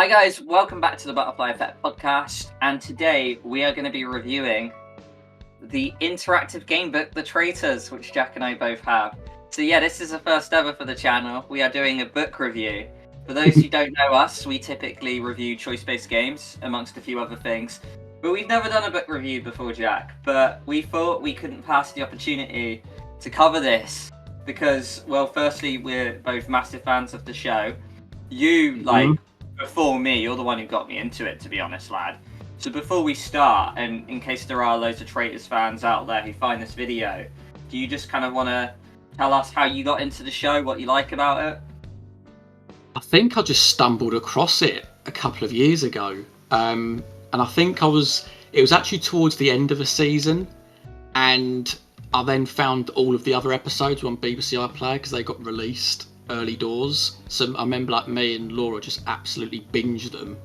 Hi guys, welcome back to the Butterfly Effect podcast, and today we are going to be reviewing the interactive game book, The Traitors, which Jack and I both have. So yeah, this is the first ever for the channel. We are doing a book review. For those who don't know us, we typically review choice-based games, amongst a few other things. But we've never done a book review before, Jack. But we thought we couldn't pass the opportunity to cover this, because, well, firstly, we're both massive fans of the show. You, before me, you're the one who got me into it, to be honest, lad. So before we start, and in case there are loads of Traitors fans out there who find this video, do you just kind of want to tell us how you got into the show, what you like about it? I think I just stumbled across it a couple of years ago. And I think it was actually towards the end of a season, and I then found all of the other episodes on BBC iPlayer because they got released early doors. So I remember me and Laura just absolutely binged them,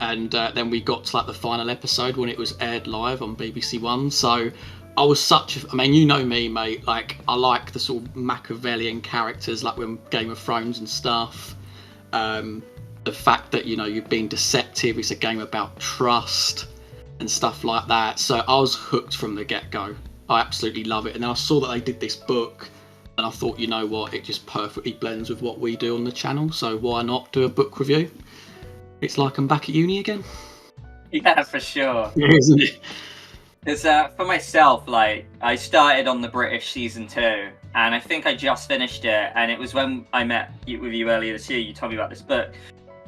and then we got to the final episode when it was aired live on BBC One. So I was you know me, mate, I like the sort of Machiavellian characters, like when Game of Thrones and stuff. The fact that, you're being deceptive, it's a game about trust and stuff like that. So I was hooked from the get-go. I absolutely love it. And then I saw that they did this book, and I thought, you know what, it just perfectly blends with what we do on the channel, so why not do a book review? It's like I'm back at uni again. Yeah, for sure. Yeah, isn't it? Because for myself, I started on the British season 2, and I think I just finished it, and it was when I met with you earlier this year, you told me about this book.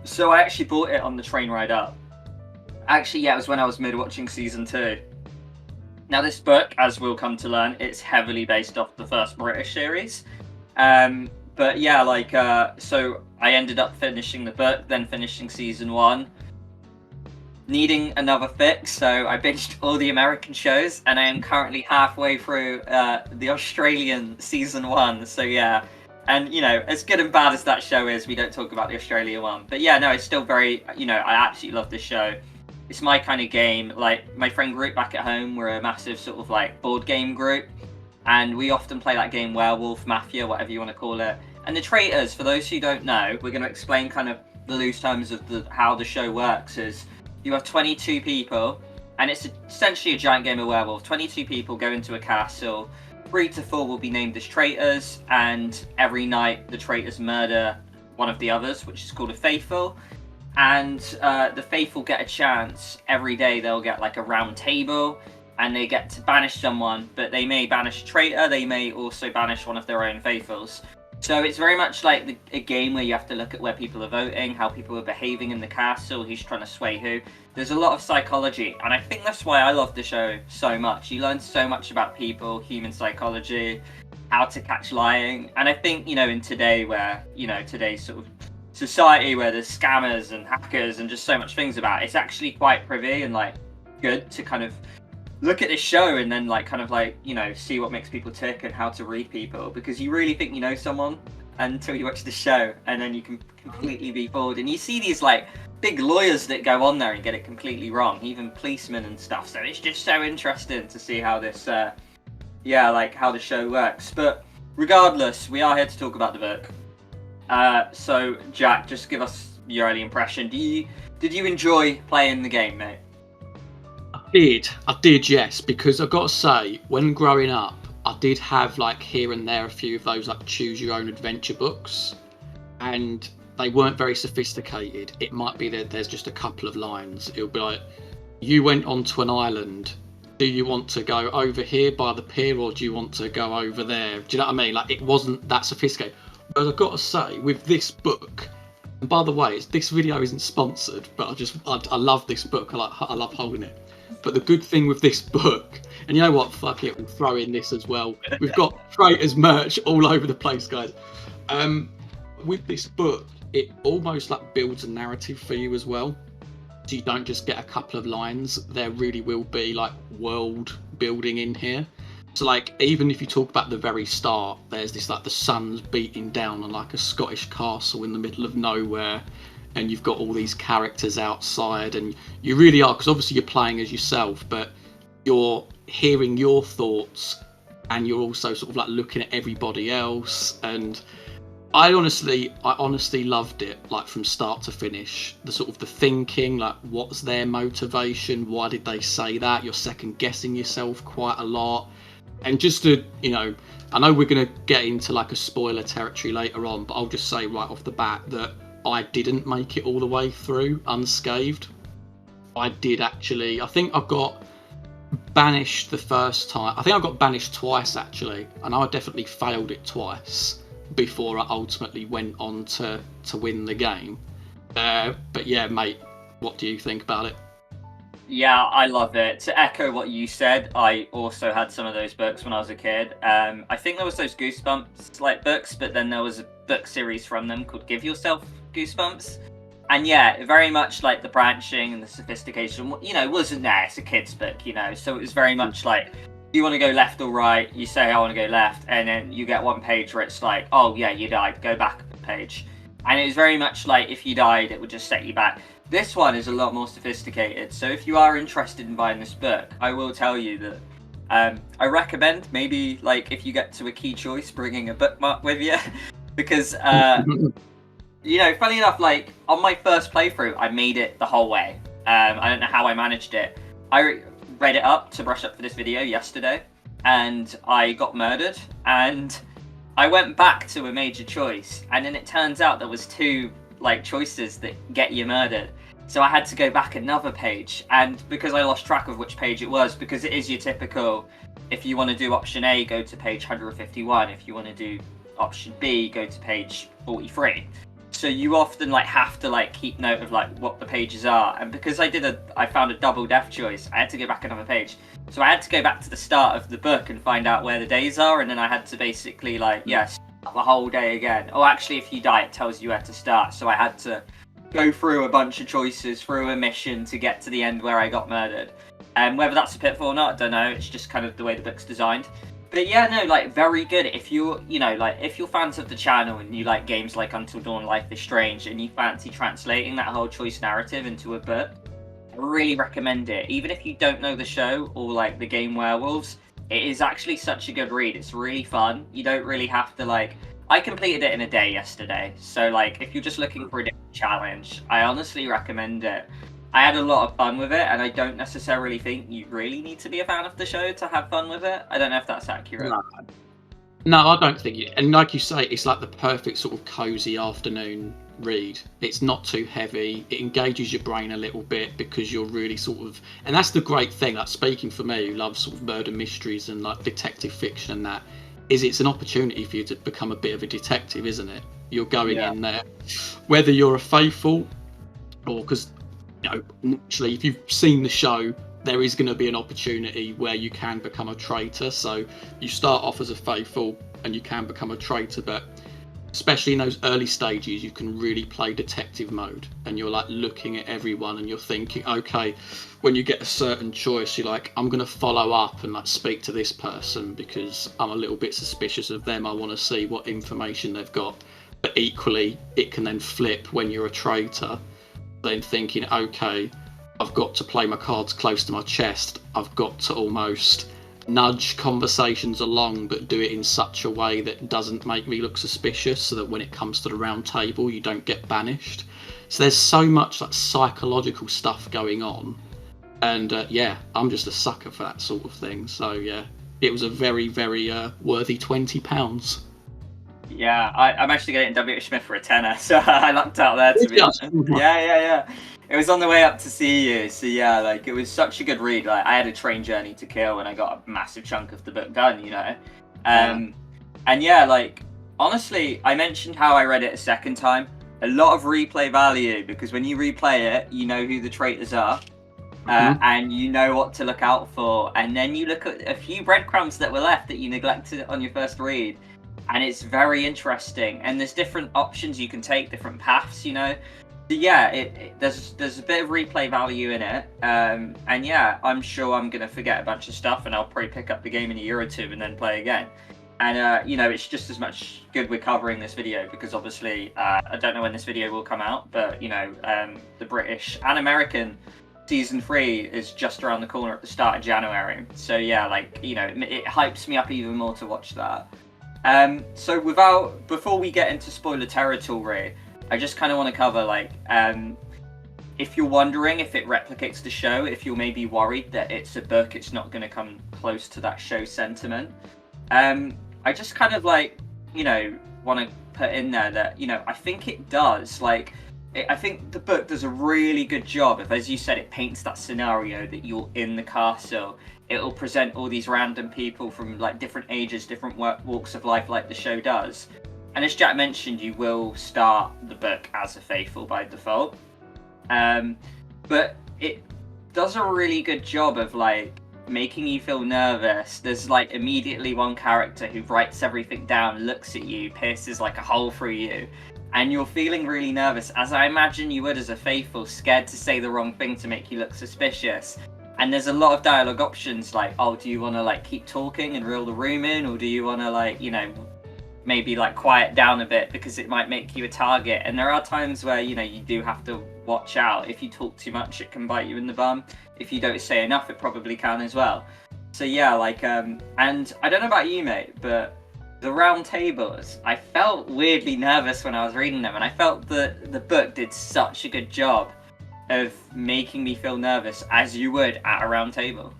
So I actually bought it on the train ride up. Actually, yeah, it was when I was mid-watching season 2. Now, this book, as we'll come to learn, it's heavily based off the first British series. But yeah, so I ended up finishing the book, then finishing season 1, needing another fix, so I binged all the American shows, and I am currently halfway through the Australian season 1. So yeah, and as good and bad as that show is, we don't talk about the Australia one. But yeah, no, it's still very, I absolutely love this show. It's my kind of game. My friend group back at home, we're a massive sort of board game group, and we often play that game Werewolf, Mafia, whatever you want to call it. And the Traitors, for those who don't know, we're going to explain kind of the loose terms of how the show works. Is you have 22 people, and it's essentially a giant game of werewolf. 22 people go into a castle. 3 to 4 will be named as traitors, and every night the traitors murder one of the others, which is called a faithful. And the faithful get a chance. Every day they'll get a round table, and they get to banish someone, but they may banish a traitor, they may also banish one of their own faithfuls. So it's very much like a game where you have to look at where people are voting, how people are behaving in the castle, who's trying to sway who. There's a lot of psychology, and I think that's why I love the show so much. You learn so much about people, human psychology, how to catch lying. And I think, in today where, today's sort of society where there's scammers and hackers and just so much things about it, it's actually quite privy and good to kind of look at this show and then see what makes people tick and how to read people, because you really think you know someone until you watch the show, and then you can completely be fooled. And you see these big lawyers that go on there and get it completely wrong, even policemen and stuff. So it's just so interesting to see how this how the show works. But regardless, we are here to talk about the book. So Jack, just give us your early impression. Did you enjoy playing the game, mate? I did, yes, because I've got to say, when growing up, I did have here and there a few of those choose your own adventure books, and they weren't very sophisticated. It might be that there's just a couple of lines. It'll be you went onto an island. Do you want to go over here by the pier, or do you want to go over there? Do you know what I mean? It wasn't that sophisticated. But I've got to say, with this book, and by the way, this video isn't sponsored, but I love this book. I love holding it. But the good thing with this book, and you know what, fuck it, we'll throw in this as well. We've got Traitors merch all over the place, guys. With this book, it almost builds a narrative for you as well. So you don't just get a couple of lines. There really will be world building in here. So even if you talk about the very start, there's this the sun's beating down on a Scottish castle in the middle of nowhere, and you've got all these characters outside, and you really are, because obviously you're playing as yourself, but you're hearing your thoughts, and you're also sort of looking at everybody else. And I honestly loved it, like from start to finish. The sort of the thinking, like what's their motivation? Why did they say that? You're second guessing yourself quite a lot, and just to, you know, I know we're gonna get into like a spoiler territory later on, but I'll just say right off the bat that I didn't make it all the way through unscathed. I did actually. I think I got banished the first time. I think I got banished twice actually, and I definitely failed it twice before I ultimately went on to win the game. But yeah, mate, what do you think about it? Yeah, I love it. To echo what you said, I also had some of those books when I was a kid. I think there was those Goosebumps like books, but then there was a book series from them called Give Yourself Goosebumps. And yeah, very much like the branching and the sophistication, you know, wasn't there. It's a kid's book, you know, so it was very much like, you want to go left or right, you say I want to go left, and then you get one page where it's like, oh yeah, you died, go back a page. And it was very much like if you died, it would just set you back. This one is a lot more sophisticated, so if you are interested in buying this book, I will tell you that I recommend maybe, like, if you get to a key choice, bringing a bookmark with you, because you know, funny enough, like on my first playthrough, I made it the whole way. I don't know how I managed it. I read it up to brush up for this video yesterday, and I got murdered, and I went back to a major choice, and then it turns out there was two like choices that get you murdered. So I had to go back another page, and because I lost track of which page it was, because it is your typical, if you want to do option A, go to page 151. If you want to do option B, go to page 43. So you often like have to like keep note of like what the pages are, and because I found a double death choice, I had to go back another page. So I had to go back to the start of the book and find out where the days are, and then I had to basically like start the whole day again. Oh, actually, if you die, it tells you where to start. So I had to go through a bunch of choices, through a mission to get to the end where I got murdered. And whether that's a pitfall or not, I don't know. It's just kind of the way the book's designed. But yeah, no, like very good. If you're, you know, like if you're fans of the channel and you like games like Until Dawn, Life is Strange, and you fancy translating that whole choice narrative into a book, I really recommend it. Even if you don't know the show or like the game Werewolves, it is actually such a good read. It's really fun. You don't really have to like. I completed it in a day yesterday, so like if you're just looking for a different challenge, I honestly recommend it. I had a lot of fun with it, and I don't necessarily think you really need to be a fan of the show to have fun with it. I don't know if that's accurate. No, I don't think it. And like you say, it's like the perfect sort of cozy afternoon read. It's not too heavy. It engages your brain a little bit because you're really sort of, and that's the great thing. Like speaking for me, who loves sort of murder mysteries and like detective fiction and that, is it's an opportunity for you to become a bit of a detective, isn't it? You're going in there, whether you're a faithful or because. You know, naturally, if you've seen the show, there is going to be an opportunity where you can become a traitor. So you start off as a faithful and you can become a traitor, but especially in those early stages, you can really play detective mode, and you're like looking at everyone and you're thinking, okay, when you get a certain choice, you're like, I'm going to follow up and like speak to this person because I'm a little bit suspicious of them. I want to see what information they've got. But equally, it can then flip when you're a traitor. Then thinking, okay, I've got to play my cards close to my chest. I've got to almost nudge conversations along, but do it in such a way that doesn't make me look suspicious, so that when it comes to the round table, you don't get banished. So there's so much like psychological stuff going on, and yeah, I'm just a sucker for that sort of thing. So yeah, it was a very, very worthy £20. Yeah, I'm actually getting W. Smith for a tenner, so I lucked out there to be honest. Yeah. It was on the way up to see you, so yeah, like it was such a good read. Like I had a train journey to kill, and I got a massive chunk of the book done, you know. And yeah, like honestly, I mentioned how I read it a second time. A lot of replay value, because when you replay it, you know who the traitors are, and you know what to look out for, and then you look at a few breadcrumbs that were left that you neglected on your first read. And it's very interesting, and there's different options you can take, different paths, you know. So yeah, there's a bit of replay value in it, and yeah, I'm sure I'm gonna forget a bunch of stuff, and I'll probably pick up the game in a year or two and then play again. And you know, it's just as much good we're covering this video, because obviously I don't know when this video will come out, but you know, the British and American season 3 is just around the corner at the start of January. So yeah, like you know, it hypes me up even more to watch that. So before we get into spoiler territory, I just kind of want to cover like, if you're wondering if it replicates the show, if you're maybe worried that it's a book, it's not going to come close to that show sentiment. I just kind of like, want to put in there that, I think it does. Like, I think the book does a really good job of, as you said, it paints that scenario that you're in the castle. It'll present all these random people from like different ages, different walks of life, like the show does. And as Jack mentioned, you will start the book as a faithful by default. But it does a really good job of like making you feel nervous. There's like immediately one character who writes everything down, looks at you, pierces like a hole through you, and you're feeling really nervous, as I imagine you would as a faithful, scared to say the wrong thing to make you look suspicious. And there's a lot of dialogue options like, oh, do you want to like keep talking and reel the room in, or do you want to like, maybe like quiet down a bit because it might make you a target. And there are times where, you do have to watch out. If you talk too much, it can bite you in the bum. If you don't say enough, it probably can as well. So yeah, like, and I don't know about you, mate, but the round tables, I felt weirdly nervous when I was reading them, and I felt that the book did such a good job of making me feel nervous as you would at a round table.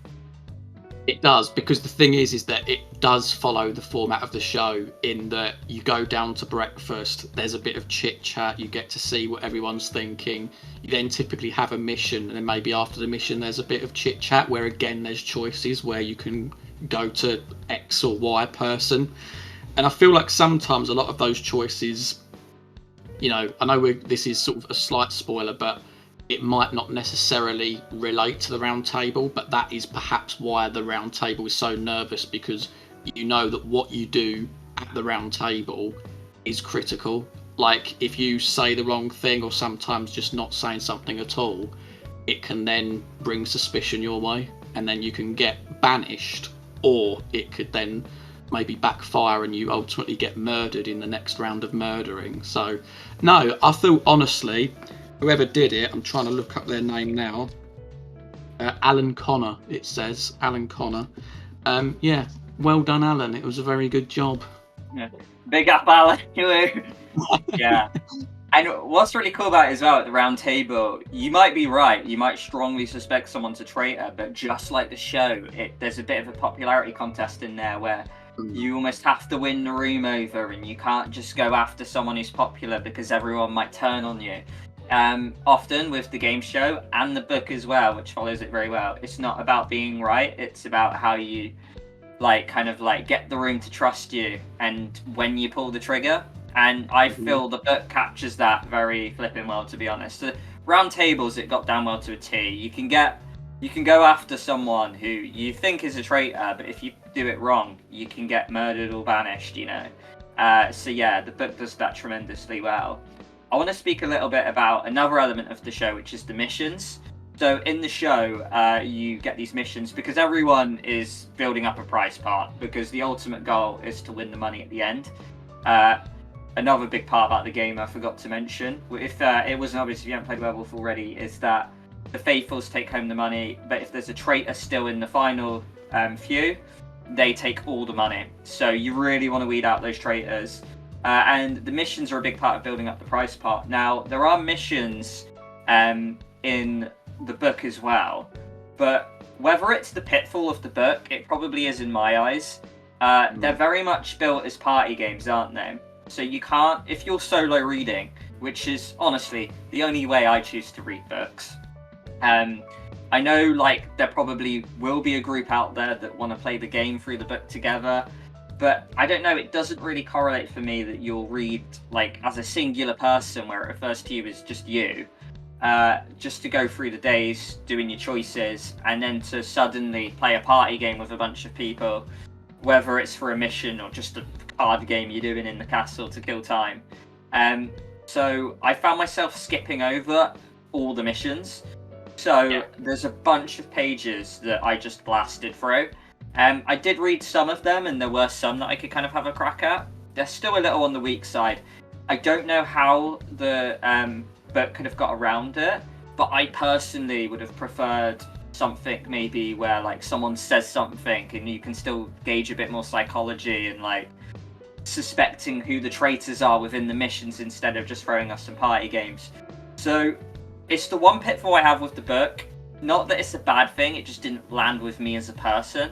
It does, because the thing is that it does follow the format of the show in that you go down to breakfast, there's a bit of chit chat, you get to see what everyone's thinking, you then typically have a mission, and then maybe after the mission there's a bit of chit chat where again there's choices where you can go to X or Y person. And I feel like sometimes a lot of those choices, I know this is sort of a slight spoiler, but it might not necessarily relate to the round table, but that is perhaps why the round table is so nervous, because you know that what you do at the round table is critical. Like, if you say the wrong thing, or sometimes just not saying something at all, it can then bring suspicion your way, and then you can get banished, or it could then maybe backfire and you ultimately get murdered in the next round of murdering. So, no, I feel honestly, whoever did it, I'm trying to look up their name now. Alan Connor, it says. Alan Connor. Yeah, well done, Alan. It was a very good job. Yeah. Big up, Alan. Yeah. And what's really cool about it as well at the round table, you might be right. You might strongly suspect someone's a traitor, but just like the show, there's a bit of a popularity contest in there where you almost have to win the room over, and you can't just go after someone who's popular because everyone might turn on you. Often with the game show and the book as well, which follows it very well, it's not about being right, it's about how you kind of get the room to trust you and when you pull the trigger. And I feel the book captures that very flipping well, to be honest. The round tables, it got down well to a T. You can go after someone who you think is a traitor, but if you do it wrong, you can get murdered or banished, so yeah, the book does that tremendously well. I want to speak a little bit about another element of the show, which is the missions. So in the show, you get these missions because everyone is building up a prize part, because the ultimate goal is to win the money at the end. Another big part about the game I forgot to mention, if it wasn't obvious if you haven't played Werewolf already, is that the faithfuls take home the money, but if there's a traitor still in the final few, they take all the money. So you really want to weed out those traitors. And the missions are a big part of building up the prize pot. Now, there are missions in the book as well, but whether it's the pitfall of the book, it probably is in my eyes. They're very much built as party games, aren't they? So you can't, if you're solo reading, which is honestly the only way I choose to read books. I know there probably will be a group out there that want to play the game through the book together. But I don't know, it doesn't really correlate for me that you'll read as a singular person, where it refers to you as just you, just to go through the days doing your choices, and then to suddenly play a party game with a bunch of people, whether it's for a mission or just a card game you're doing in the castle to kill time. So I found myself skipping over all the missions. So there's a bunch of pages that I just blasted through. I did read some of them, and there were some that I could kind of have a crack at. They're still a little on the weak side. I don't know how the book could have got around it, but I personally would have preferred something maybe where someone says something and you can still gauge a bit more psychology and suspecting who the traitors are within the missions instead of just throwing us some party games. So it's the one pitfall I have with the book. Not that it's a bad thing, it just didn't land with me as a person.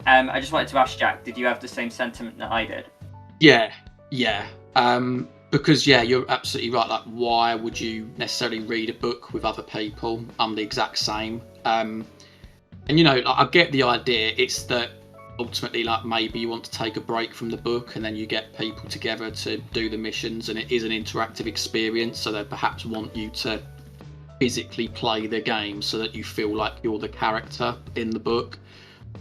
I just wanted to ask Jack, did you have the same sentiment that I did? Yeah. Because you're absolutely right. Like, why would you necessarily read a book with other people? I'm the exact same. And I get the idea. It's that ultimately, like, maybe you want to take a break from the book, and then you get people together to do the missions, and it is an interactive experience. So they perhaps want you to physically play the game so that you feel like you're the character in the book.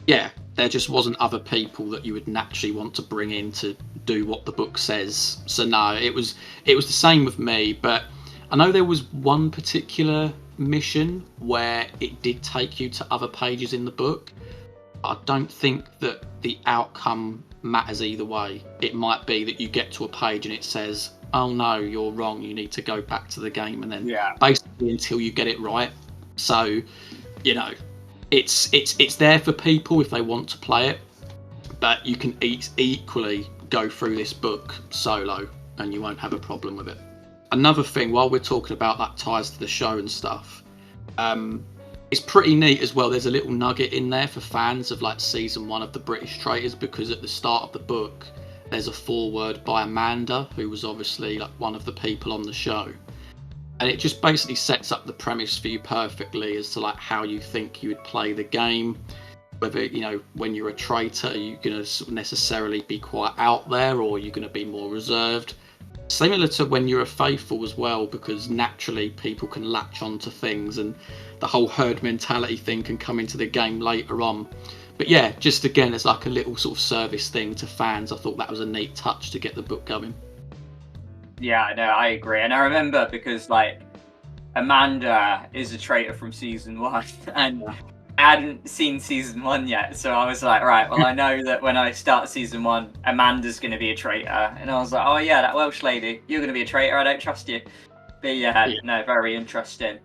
Yeah, there just wasn't other people that you would naturally want to bring in to do what the book says. So no, it was the same with me. But I know there was one particular mission where it did take you to other pages in the book. I don't think that the outcome matters either way. It might be that you get to a page and it says, oh no, you're wrong, you need to go back to the game, and then basically until you get it right. So it's there for people if they want to play it, but you can equally go through this book solo and you won't have a problem with it. Another thing, while we're talking about that ties to the show and stuff, it's pretty neat as well. There's a little nugget in there for fans of like season 1 of the British Traitors, because at the start of the book there's a foreword by Amanda, who was obviously like one of the people on the show. And it just basically sets up the premise for you perfectly as to like how you think you would play the game. Whether, when you're a traitor, are you going to necessarily be quite out there, or are you going to be more reserved? Similar to when you're a faithful as well, because naturally people can latch onto things, and the whole herd mentality thing can come into the game later on. But yeah, just again, as like a little sort of service thing to fans, I thought that was a neat touch to get the book going. Yeah, no, I agree. And I remember because like Amanda is a traitor from season 1, and I hadn't seen season 1 yet, so I was like, right, well, I know that when I start season 1, Amanda's going to be a traitor, and I was like, oh yeah, that Welsh lady, you're going to be a traitor, I don't trust you. But yeah, no, very interesting.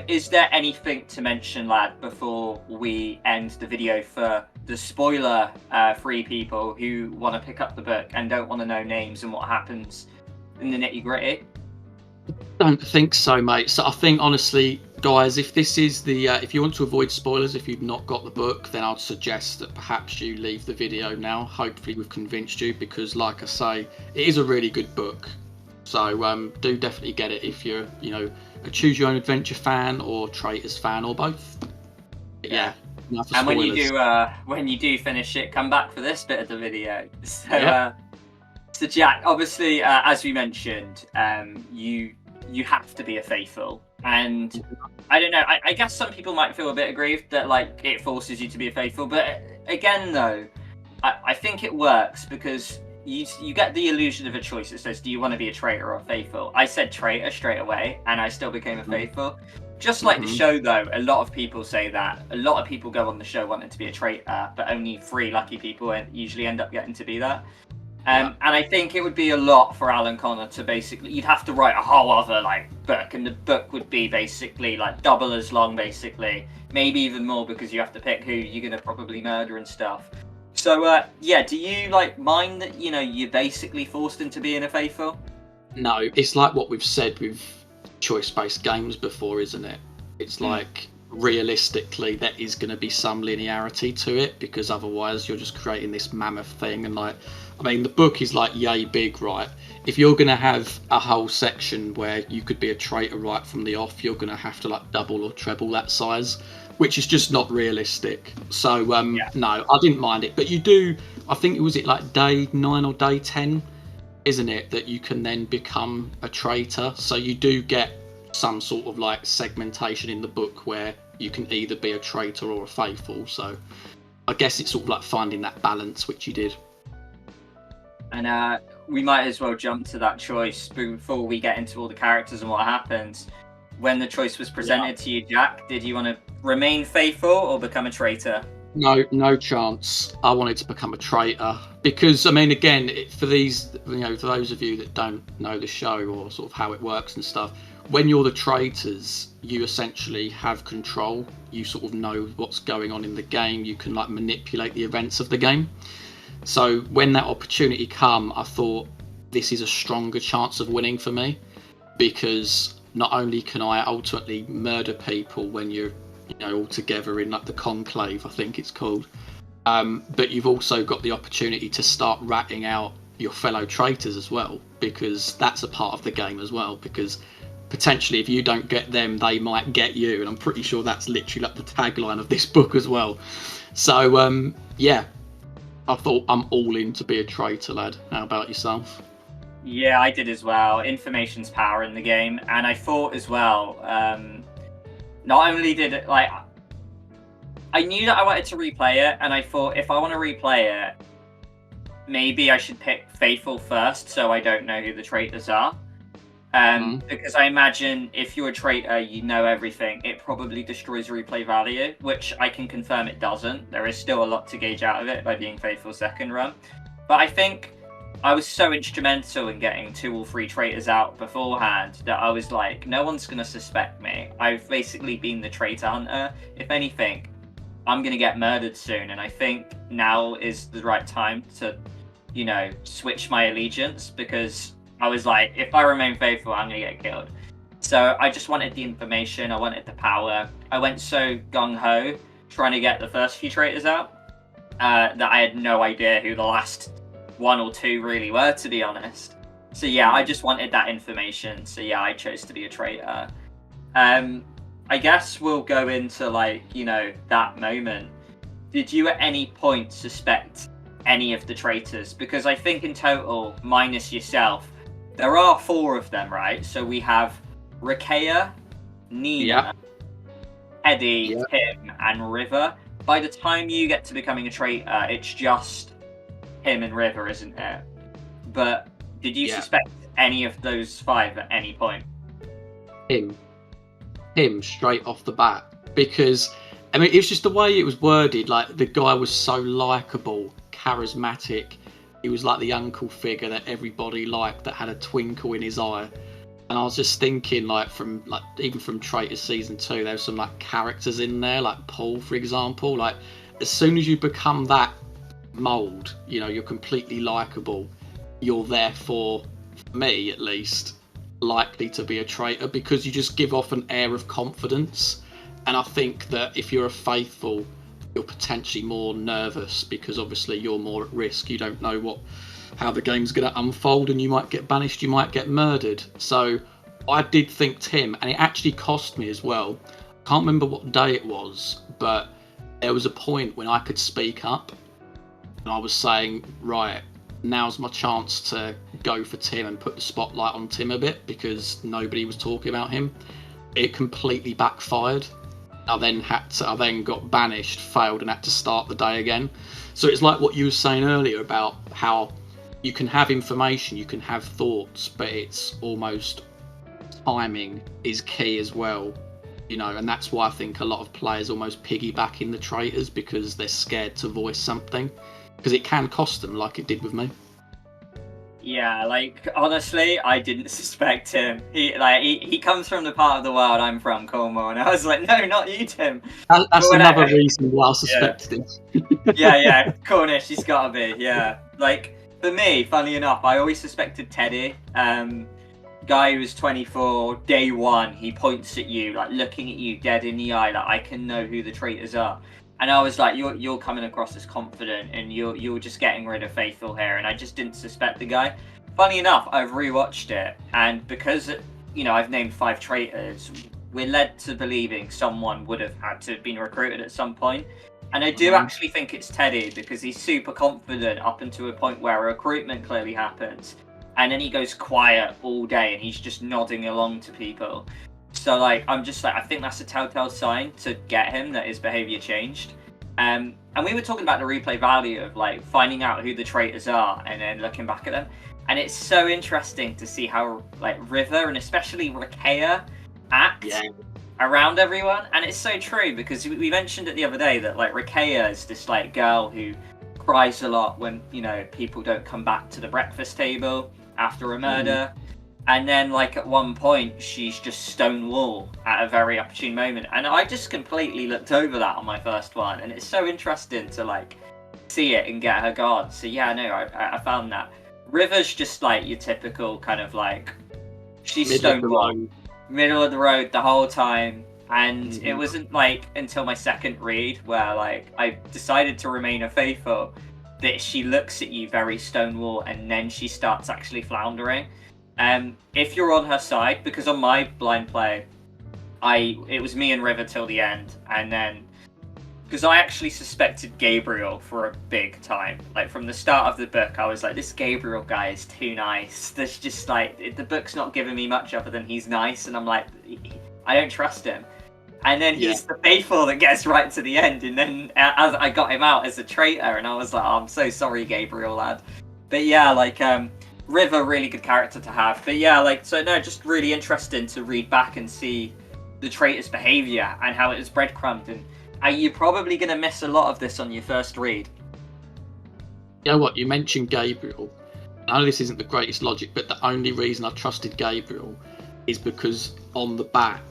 Is there anything to mention, lad, before we end the video for the spoiler free people who want to pick up the book and don't want to know names and what happens in the nitty gritty? Don't think so, mate. So I think, honestly, guys, if this is the if you want to avoid spoilers, if you've not got the book, then I'd suggest that perhaps you leave the video now. Hopefully we've convinced you, because like I say, it is a really good book. So do definitely get it if you're a choose your own adventure fan or Traitors fan, or both. But yeah. And when you do finish it, come back for this bit of the video. So Jack, obviously, as we mentioned, you have to be a faithful, and I don't know. I guess some people might feel a bit aggrieved that like it forces you to be a faithful, but again, though, I think it works because you get the illusion of a choice. It says, do you want to be a traitor or a faithful? I said traitor straight away, and I still became a faithful. Just like the show, though, a lot of people say that. A lot of people go on the show wanting to be a traitor, but only 3 lucky people usually end up getting to be that. And I think it would be a lot for Alan Connor to basically, you'd have to write a whole other like book, and the book would be basically like double as long, basically, maybe even more, because you have to pick who you're gonna probably murder and stuff. So do you like mind that you're basically forced into being a faithful? No, it's like what we've said with choice-based games before, isn't it? It's like realistically there is going to be some linearity to it, because otherwise you're just creating this mammoth thing. And like, I mean, the book is like yay big, right? If you're going to have a whole section where you could be a traitor right from the off, you're going to have to like double or treble that size, which is just not realistic. So no, I didn't mind it. But you do, I think was it like day 9 or day 10, isn't it, that you can then become a traitor? So you do get some sort of like segmentation in the book where you can either be a traitor or a faithful. So I guess it's sort of like finding that balance, which you did. And we might as well jump to that choice before we get into all the characters and what happens. When the choice was presented to you, Jack, did you want to remain faithful or become a traitor? No chance. I wanted to become a traitor, because I mean, again, for these, for those of you that don't know the show or sort of how it works and stuff, when you're the traitors, you essentially have control. You sort of know what's going on in the game. You can like manipulate the events of the game. So when that opportunity come, I thought this is a stronger chance of winning for me, because not only can I ultimately murder people when you're, all together in like the conclave, I think it's called, but you've also got the opportunity to start ratting out your fellow traitors as well, because that's a part of the game as well, because potentially if you don't get them, they might get you, and I'm pretty sure that's literally like the tagline of this book as well. So yeah, I thought I'm all in to be a traitor, lad. How about yourself? Yeah, I did as well. Information's power in the game, and I thought as well. Not only did it I knew that I wanted to replay it, and I thought if I want to replay it, maybe I should pick Faithful first, so I don't know who the traitors are. Because I imagine if you're a traitor, you know everything. It probably destroys replay value, which I can confirm it doesn't. There is still a lot to gauge out of it by being Faithful second run. But I think I was so instrumental in getting 2 or 3 traitors out beforehand that I was like, no one's going to suspect me. I've basically been the traitor hunter. If anything, I'm going to get murdered soon. And I think now is the right time to, switch my allegiance, because I was like, if I remain faithful, I'm going to get killed. So I just wanted the information. I wanted the power. I went so gung-ho trying to get the first few traitors out that I had no idea who the last 1 or 2 really were, to be honest. So yeah, I just wanted that information. So yeah, I chose to be a traitor. I guess we'll go into that moment. Did you at any point suspect any of the traitors? Because I think in total, minus yourself, there are 4 of them, right? So we have Rakea, Nina, Eddie, Tim, and River. By the time you get to becoming a traitor, it's just him and River, isn't it? But did you suspect any of those 5 at any point? Him straight off the bat, because I mean, it was just the way it was worded. Like, the guy was so likable, charismatic. He was like the uncle figure that everybody liked, that had a twinkle in his eye. And I was just thinking, even from Traitors season 2, there was some characters in there, like Paul, for example. Like, as soon as you become that mold, you're completely likable. You're therefore, for me at least, likely to be a traitor, because you just give off an air of confidence. And I think that if you're a faithful, you're potentially more nervous, because obviously you're more at risk. You don't know how the game's going to unfold, and you might get banished, you might get murdered. So I did think Tim, and it actually cost me as well. I can't remember what day it was, but there was a point when I could speak up, and I was saying, right, now's my chance to go for Tim and put the spotlight on Tim a bit, because nobody was talking about him. It completely backfired. I then got banished, failed, and had to start the day again. So it's like what you were saying earlier about how you can have information, you can have thoughts, but it's almost timing is key as well. And that's why I think a lot of players almost piggyback in the traitors, because they're scared to voice something, because it can cost them, like it did with me. Yeah, honestly, I didn't suspect him. He comes from the part of the world I'm from, Cornwall, and I was like, no, not you, Tim. That's another reason why I suspected him. yeah, Cornish, he's gotta be, yeah. For me, funny enough, I always suspected Teddy. Guy who was 24, day 1, he points at you, looking at you dead in the eye, I can know who the traitors are. And I was like, you're coming across as confident, and you're just getting rid of Faithful here, and I just didn't suspect the guy. Funny enough, I've rewatched it, and because I've named 5 traitors, we're led to believing someone would have had to have been recruited at some point. And I do actually think it's Teddy, because he's super confident up until a point where recruitment clearly happens, and then he goes quiet all day, and he's just nodding along to people. So I'm just I think that's a telltale sign to get him that his behavior changed. And we were talking about the replay value of finding out who the traitors are and then looking back at them. And it's so interesting to see how River and especially Rakea act around everyone. And it's so true, because we mentioned it the other day that Rakea is this girl who cries a lot when people don't come back to the breakfast table after a murder. And then, at one point, she's just stonewall at a very opportune moment. And I just completely looked over that on my first one. And it's so interesting to, see it and get her gone. So yeah, no, I found that. River's just like your typical kind of like, she's stonewall, middle of the road the whole time. And it wasn't like until my second read where like I decided to remain faithful that she looks at you very stonewall and then she starts actually floundering. If you're on her side, because on my blind play, it was me and River till the end, and then because I actually suspected Gabriel for a big time. Like from the start of the book, I was like, this Gabriel guy is too nice. There's just like, the book's not giving me much other than he's nice, and I'm like, I don't trust him. And then he's the faithful that gets right to the end, and then as I got him out as a traitor, and I was like, oh, I'm so sorry, Gabriel lad. But yeah, like River, really good character to have. But yeah, like, so no, just really interesting to read back and see the traitor's behavior and how it was breadcrumbed. And you're probably going to miss a lot of this on your first read. You know what? You mentioned Gabriel. I know this isn't the greatest logic, but the only reason I trusted Gabriel is because on the back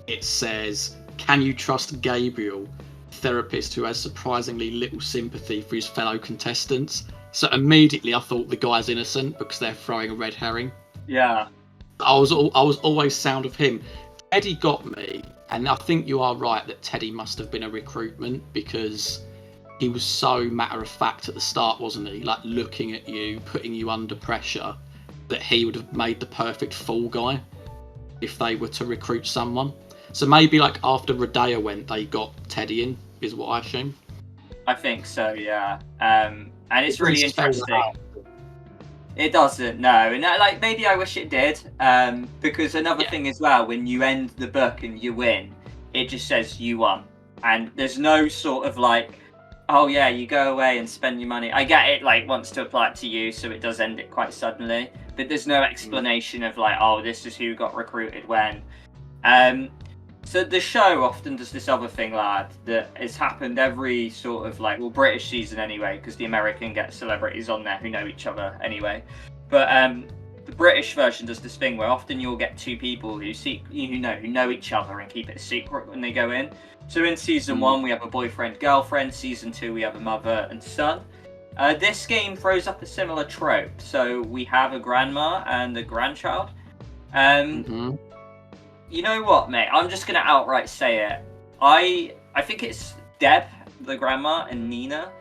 it says, "Can you trust Gabriel, therapist who has surprisingly little sympathy for his fellow contestants?" So immediately I thought the guy's innocent because they're throwing a red herring. Yeah. I was always sound of him. Teddy got me, and I think you are right that Teddy must have been a recruitment because he was so matter of fact at the start, wasn't he? Like looking at you, putting you under pressure, that he would have made the perfect fall guy if they were to recruit someone. So maybe like after Rodea went, they got Teddy in, is what I assume. I think so, yeah. And it's really interesting. It doesn't, no. And like maybe I wish it did, because another thing as well, when you end the book and you win, it just says you won, and there's no sort of like, oh yeah, you go away and spend your money. I get it, like wants to apply it to you, so it does end it quite suddenly, but there's no explanation of like, oh, this is who got recruited when. So the show often does this other thing, lad, that has happened every sort of like, well, British season anyway, because the American gets celebrities on there who know each other anyway. But the British version does this thing where often you'll get two people who know each other and keep it a secret when they go in. So in season 1 we have a boyfriend girlfriend. Season 2 we have a mother and son. This game throws up a similar trope. So we have a grandma and a grandchild. You know what, mate? I'm just gonna outright say it. I think it's Deb, the grandma, and Nina.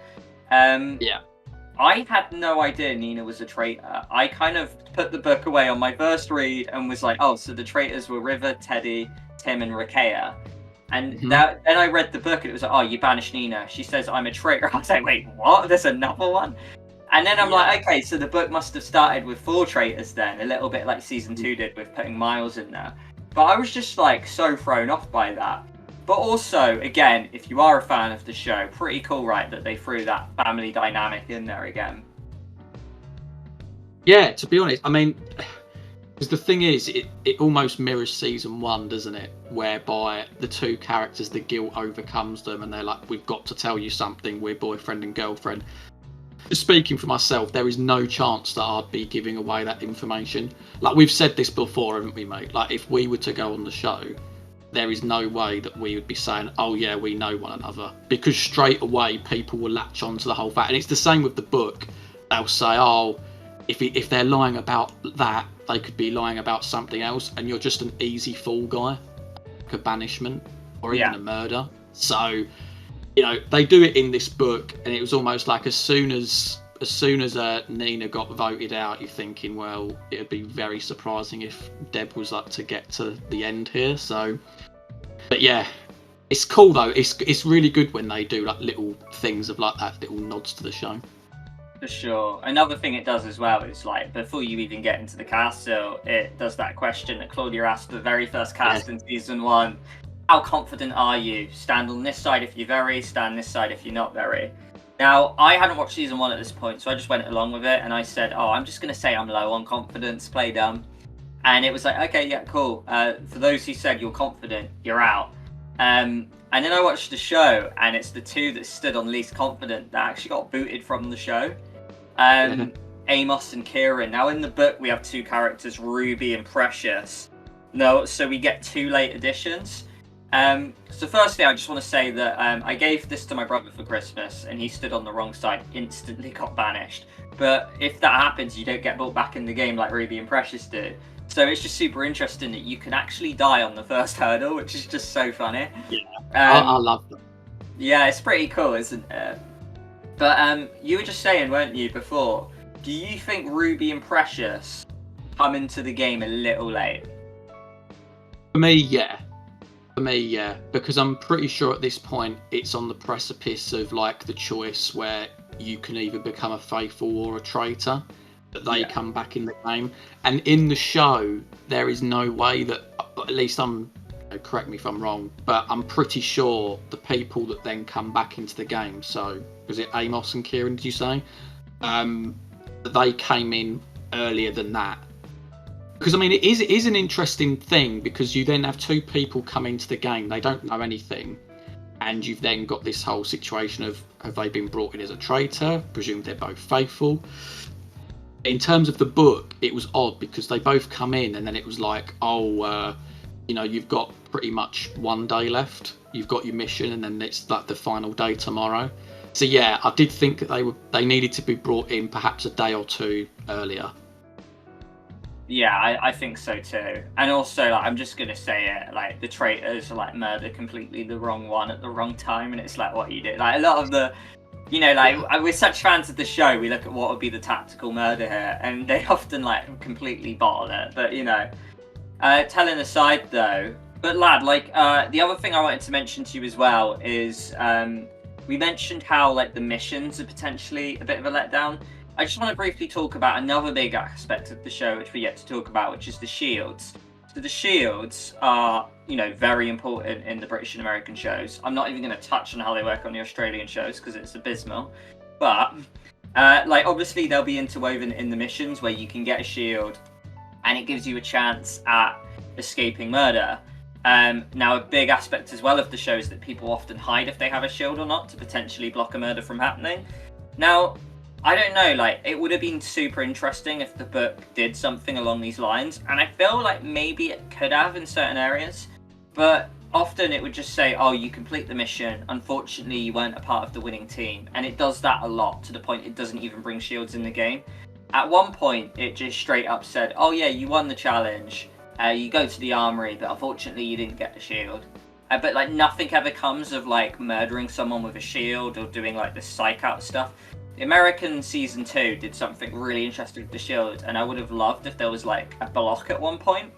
I had no idea Nina was a traitor. I kind of put the book away on my first read and was like, oh, so the traitors were River, Teddy, Tim, and Rakea. And then I read the book and it was like, oh, you banished Nina. She says I'm a traitor. I was like, wait, what? There's another one? And then I'm like, okay, so the book must have started with 4 traitors then, a little bit like season 2 did with putting Miles in there. But I was just like so thrown off by that. But also, again, if you are a fan of the show, pretty cool, right, that they threw that family dynamic in there again. Yeah, to be honest, I mean, because the thing is, it almost mirrors season 1, doesn't it? Whereby the two characters, the guilt overcomes them and they're like, we've got to tell you something, we're boyfriend and girlfriend. Speaking for myself, there is no chance that I'd be giving away that information. Like, we've said this before, haven't we, mate? Like, if we were to go on the show, there is no way that we would be saying, oh yeah, we know one another. Because straight away, people will latch on to the whole fact. And it's the same with the book. They'll say, oh, if they're lying about that, they could be lying about something else, and you're just an easy fool guy. Like a banishment, or even a murder. So, you know, they do it in this book, and it was almost like as soon as Nina got voted out, you're thinking, well, it'd be very surprising if Deb was like to get to the end here. So, but yeah, it's cool though. It's really good when they do like little things of like that, little nods to the show. For sure. Another thing it does as well is like before you even get into the cast, so it does that question that Claudia asked the very first cast in season 1. How confident are you? Stand on this side if you're very, stand this side if you're not very. Now, I hadn't watched season 1 at this point, so I just went along with it, and I said, oh, I'm just going to say I'm low on confidence, play dumb. And it was like, okay, yeah, cool. For those who said you're confident, you're out. And then I watched the show, and it's the 2 that stood on least confident that actually got booted from the show. Amos and Kieran. Now, in the book, we have 2 characters, Ruby and Precious. No, so we get 2 late additions. So firstly, I just want to say that I gave this to my brother for Christmas, and he stood on the wrong side, instantly got banished. But if that happens, you don't get brought back in the game like Ruby and Precious do. So it's just super interesting that you can actually die on the first hurdle, which is just so funny. Yeah, I love them. Yeah, it's pretty cool, isn't it? But you were just saying, weren't you, before? Do you think Ruby and Precious come into the game a little late? For me, yeah. Because I'm pretty sure at this point it's on the precipice of like the choice where you can either become a faithful or a traitor, that they come back in the game. And in the show, there is no way that, at least correct me if I'm wrong, but I'm pretty sure the people that then come back into the game, so was it Amos and Kieran, did you say? That they came in earlier than that. Because I mean, it is an interesting thing, because you then have two people come into the game, they don't know anything, and you've then got this whole situation of, have they been brought in as a traitor? Presumed they're both faithful. In terms of the book, it was odd because they both come in and then it was like, you've got pretty much one day left. You've got your mission, and then it's like the final day tomorrow. So yeah, I did think that they needed to be brought in perhaps a day or two earlier. Yeah, I think so too. And also, like, I'm just gonna say it, like, the traitors like murder completely the wrong one at the wrong time, and it's like, what you do? Like, a lot of the, we're such fans of the show, we look at what would be the tactical murder here, and they often like completely bottle it. But telling aside though, but lad, the other thing I wanted to mention to you as well is we mentioned how like the missions are potentially a bit of a letdown. I just want to briefly talk about another big aspect of the show which we yet to talk about, which is the shields. So the shields are, very important in the British and American shows. I'm not even going to touch on how they work on the Australian shows because it's abysmal. But, obviously they'll be interwoven in the missions where you can get a shield and it gives you a chance at escaping murder. Now, a big aspect as well of the show is that people often hide if they have a shield or not to potentially block a murder from happening. Now, I don't know, it would have been super interesting if the book did something along these lines, and I feel like maybe it could have in certain areas, but often it would just say, oh, you complete the mission, unfortunately you weren't a part of the winning team, and it does that a lot, to the point it doesn't even bring shields in the game. At one point, it just straight up said, oh yeah, you won the challenge, you go to the armory, but unfortunately you didn't get the shield. But nothing ever comes of murdering someone with a shield or doing the psych out stuff. The American season 2 did something really interesting with the shield, and I would have loved if there was a block at one point,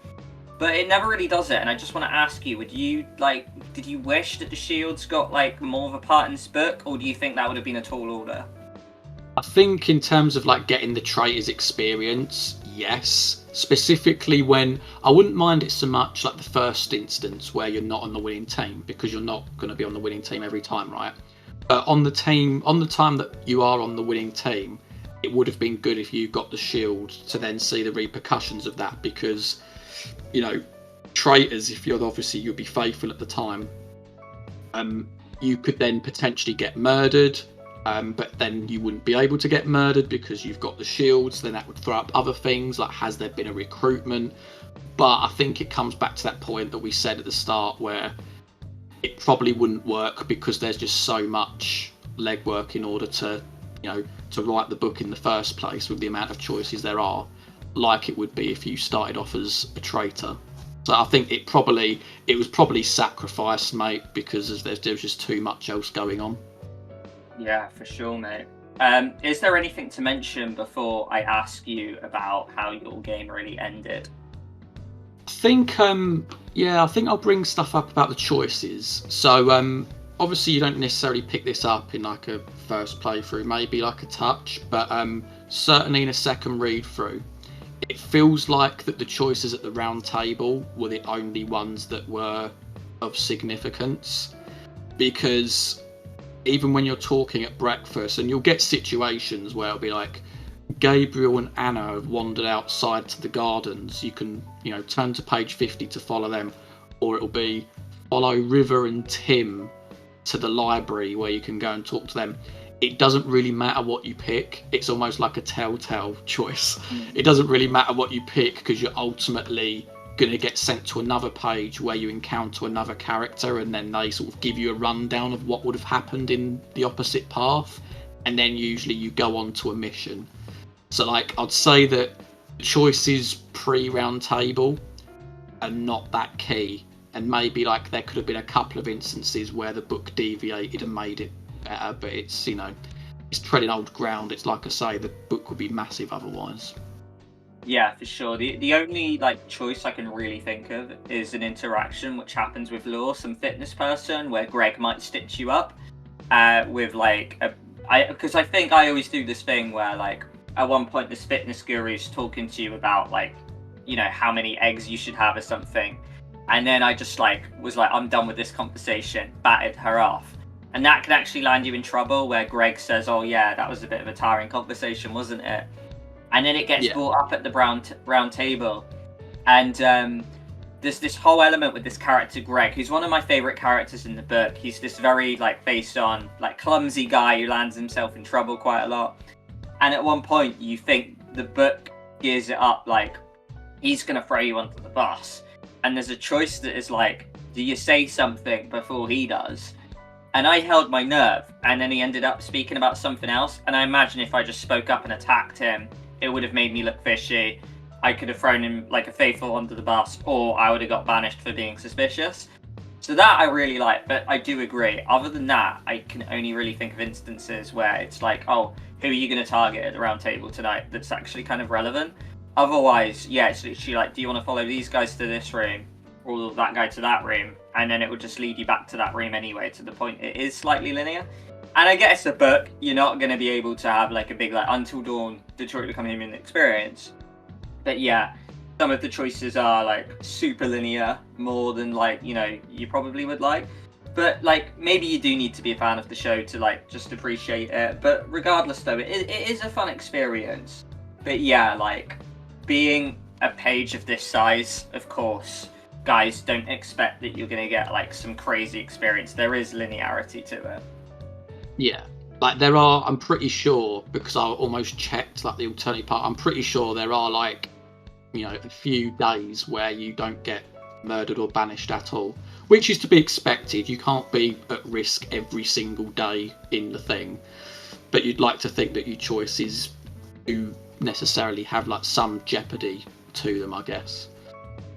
but it never really does it. And I just want to ask you, did you wish that the shields got more of a part in this book, or do you think that would have been a tall order? I think in terms of getting the traitors experience, yes. Specifically when, I wouldn't mind it so much the first instance where you're not on the winning team, because you're not going to be on the winning team every time, right? But on the time that you are on the winning team, it would have been good if you got the shield to then see the repercussions of that, because, traitors, if you'll be faithful at the time, you could then potentially get murdered, but then you wouldn't be able to get murdered because you've got the shields. Then that would throw up other things, like has there been a recruitment? But I think it comes back to that point that we said at the start, where it probably wouldn't work because there's just so much legwork in order to write the book in the first place, with the amount of choices there are, like it would be if you started off as a traitor. So I think it was probably sacrificed, mate, because there's just too much else going on. Yeah, for sure, mate. Is there anything to mention before I ask you about how your game really ended? I think I'll bring stuff up about the choices. So obviously you don't necessarily pick this up in a first playthrough, maybe a touch, but certainly in a second read through, it feels like that the choices at the round table were the only ones that were of significance, because even when you're talking at breakfast, and you'll get situations where it'll be Gabriel and Anna have wandered outside to the gardens, you can turn to page 50 to follow them, or it'll be follow River and Tim to the library where you can go and talk to them. It doesn't really matter what you pick. It's almost like a telltale choice. It doesn't really matter what you pick because you're ultimately going to get sent to another page where you encounter another character, and then they sort of give you a rundown of what would have happened in the opposite path, and then usually you go on to a mission. So like I'd say that choices pre-round table are not that key, and maybe like there could have been a couple of instances where the book deviated and made it better, but it's, you know, it's treading old ground. It's like I say, the book would be massive otherwise. Yeah, for sure. The only like choice I can really think of is an interaction which happens with Law, some fitness person, where Greg might stitch you up with like because I think I always do this thing where like at one point this fitness guru is talking to you about like, you know, how many eggs you should have or something, and then I just like was like, I'm done with this conversation, batted her off. And that can actually land you in trouble, where Greg says, oh yeah, that was a bit of a tiring conversation, wasn't it? And then it gets brought up at the round table. And there's this whole element with this character, Greg, who's one of my favourite characters in the book. He's this very, like, based on, like, clumsy guy who lands himself in trouble quite a lot. And at one point, you think the book gears it up, like, he's going to throw you under the bus. And there's a choice that is like, do you say something before he does? And I held my nerve, and then he ended up speaking about something else. And I imagine if I just spoke up and attacked him, it would have made me look fishy. I could have thrown him like a faithful under the bus, or I would have got banished for being suspicious. So that I really like, but I do agree. Other than that, I can only really think of instances where it's like, oh, who are you going to target at the round table tonight that's actually kind of relevant? Otherwise, yeah, it's literally like, do you want to follow these guys to this room, or that guy to that room? And then it would just lead you back to that room anyway, to the point it is slightly linear. And I guess a book, you're not going to be able to have like a big like Until Dawn, Detroit Become Human experience. But yeah, some of the choices are like super linear, more than like, you know, you probably would like. But like, maybe you do need to be a fan of the show to like just appreciate it. But regardless though, it is a fun experience. But yeah, like being a page of this size, of course, guys, don't expect that you're going to get like some crazy experience. There is linearity to it. Yeah, like there are, I'm pretty sure, because I almost checked like the alternative part, I'm pretty sure there are like, you know, a few days where you don't get murdered or banished at all, which is to be expected. You can't be at risk every single day in the thing, but you'd like to think that your choices do necessarily have like some jeopardy to them, I guess.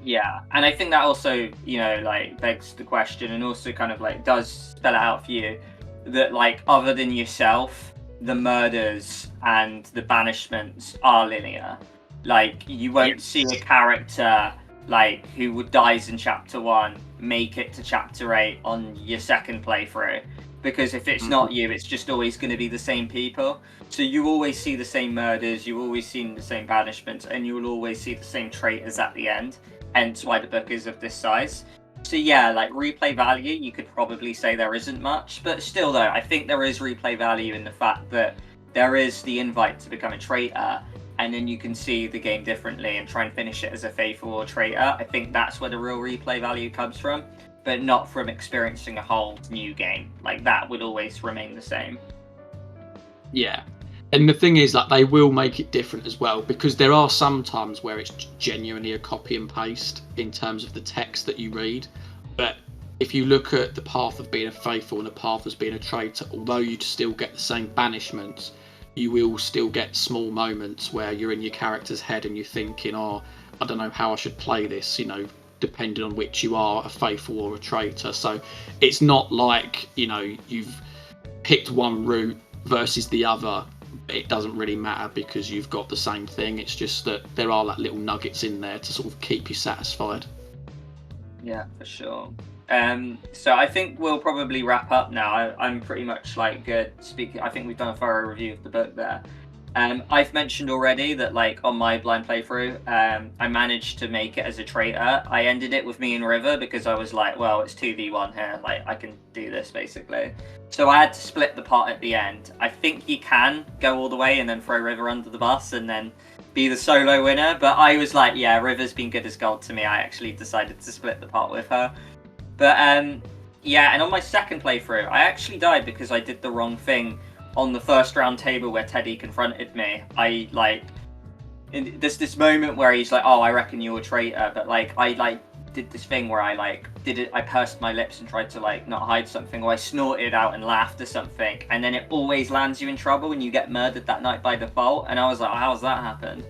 Yeah, and I think that also, you know, like begs the question, and also kind of like does spell it out for you, that like other than yourself, the murders and the banishments are linear. Like you won't see a character like who dies in chapter 1 make it to chapter 8 on your second playthrough, because if it's not you, it's just always going to be the same people. So you always see the same murders, you always see the same banishments, and you will always see the same traitors at the end. Hence why the book is of this size. So yeah, like replay value, you could probably say there isn't much, but still though, I think there is replay value in the fact that there is the invite to become a traitor, and then you can see the game differently and try and finish it as a faithful or traitor. I think that's where the real replay value comes from, but not from experiencing a whole new game. Like that would always remain the same. Yeah. And the thing is that they will make it different as well, because there are some times where it's genuinely a copy and paste in terms of the text that you read. But if you look at the path of being a faithful and the path as being a traitor, although you'd still get the same banishments, you will still get small moments where you're in your character's head and you're thinking, oh, I don't know how I should play this, you know, depending on which you are, a faithful or a traitor. So it's not like, you know, you've picked one route versus the other. It doesn't really matter because you've got the same thing. It's just that there are like little nuggets in there to sort of keep you satisfied. Yeah, for sure. So I think we'll probably wrap up now. I'm pretty much like good speaking. I think we've done a thorough review of the book there. I've mentioned already that like on my blind playthrough, I managed to make it as a traitor. I ended it with me and River because I was like, well, it's 2v1 here. Like I can do this basically. So I had to split the pot at the end. I think you can go all the way and then throw River under the bus and then be the solo winner. But I was like, yeah, River's been good as gold to me. I actually decided to split the pot with her. But yeah, and on my second playthrough, I actually died because I did the wrong thing on the first round table where Teddy confronted me. there's this moment where he's like, "Oh, I reckon you're a traitor," but like I like did this thing where I like did it. I pursed my lips and tried to like not hide something, or I snorted out and laughed or something, and then it always lands you in trouble when you get murdered that night by default. And I was like, "How's that happened?"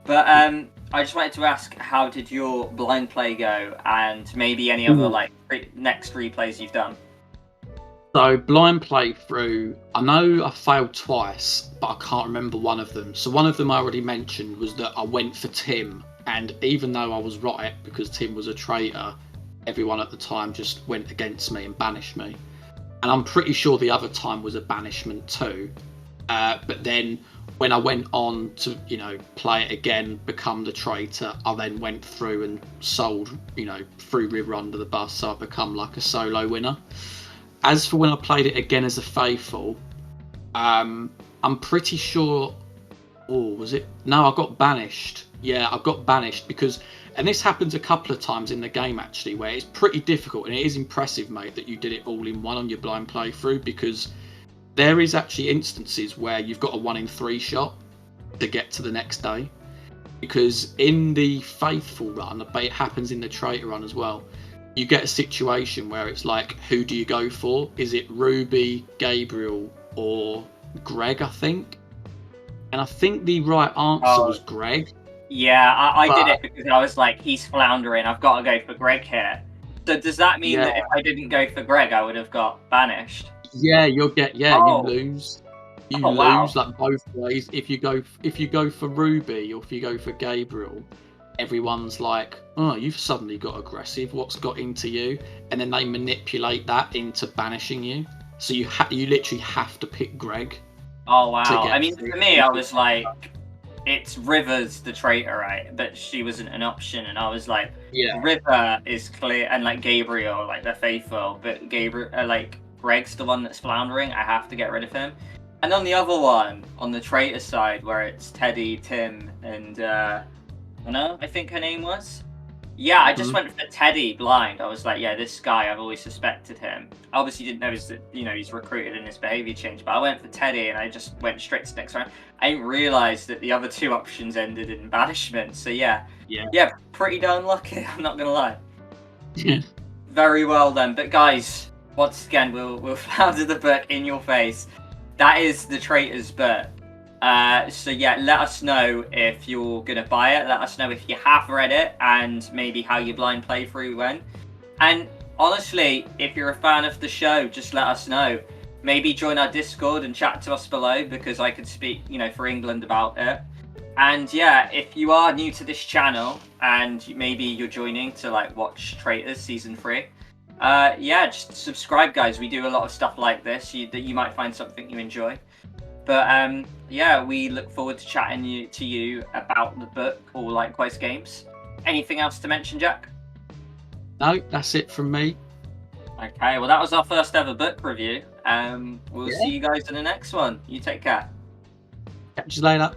But I just wanted to ask, how did your blind play go, and maybe any other like next replays you've done? So blind playthrough, I know I failed twice, but I can't remember one of them. So one of them I already mentioned was that I went for Tim, and even though I was right because Tim was a traitor, everyone at the time just went against me and banished me. And I'm pretty sure the other time was a banishment too. But then when I went on to, play it again, become the traitor, I then went through and sold, threw River under the bus, so I become like a solo winner. As for when I played it again as a faithful, I'm pretty sure. Oh, was it? No, I got banished. Yeah, I got banished because, and this happens a couple of times in the game actually, where it's pretty difficult, and it is impressive, mate, that you did it all in one on your blind playthrough, because there is actually instances where you've got a 1 in 3 shot to get to the next day. Because in the faithful run, but it happens in the traitor run as well, you get a situation where it's like, who do you go for? Is it Ruby, Gabriel, or Greg, I think? And I think the right answer was Greg. Yeah, I did it because I was like, he's floundering, I've got to go for Greg here. So does that mean that if I didn't go for Greg, I would have got banished? Yeah, you lose. You lose wow. like both ways. If you go for Ruby or if you go for Gabriel, everyone's like, "Oh, you've suddenly got aggressive. What's got into you?" And then they manipulate that into banishing you. So you literally have to pick Greg. Oh wow! I mean, for me, I was like, it's River's the traitor, right? But she wasn't an option, and I was like, River is clear, and like Gabriel, like they're faithful, but Gabriel, like Greg's the one that's floundering. I have to get rid of him. And on the other one, on the traitor side, where it's Teddy, Tim, and Anna, I think her name was. Yeah, I just went for Teddy blind. I was like, yeah, this guy, I've always suspected him. I obviously didn't notice that, he's recruited and his behavior changed, but I went for Teddy and I just went straight to next round. I didn't realise that the other 2 options ended in banishment. So yeah, pretty darn lucky, I'm not going to lie. Yeah. Very well then. But guys, once again, we'll flounder the book in your face. That is the Traitors book. So yeah, let us know if you're gonna buy it. Let us know if you have read it and maybe how your blind playthrough went. And honestly, if you're a fan of the show, just let us know. Maybe join our Discord and chat to us below, because I could speak, for England about it. And yeah, if you are new to this channel and maybe you're joining to like watch Traitors season 3, just subscribe, guys. We do a lot of stuff like this that you might find something you enjoy. But we look forward to chatting to you about the book or likewise games. Anything else to mention, Jack? No, that's it from me. Okay, well that was our first ever book review. We'll see you guys in the next one. You take care. Catch you later.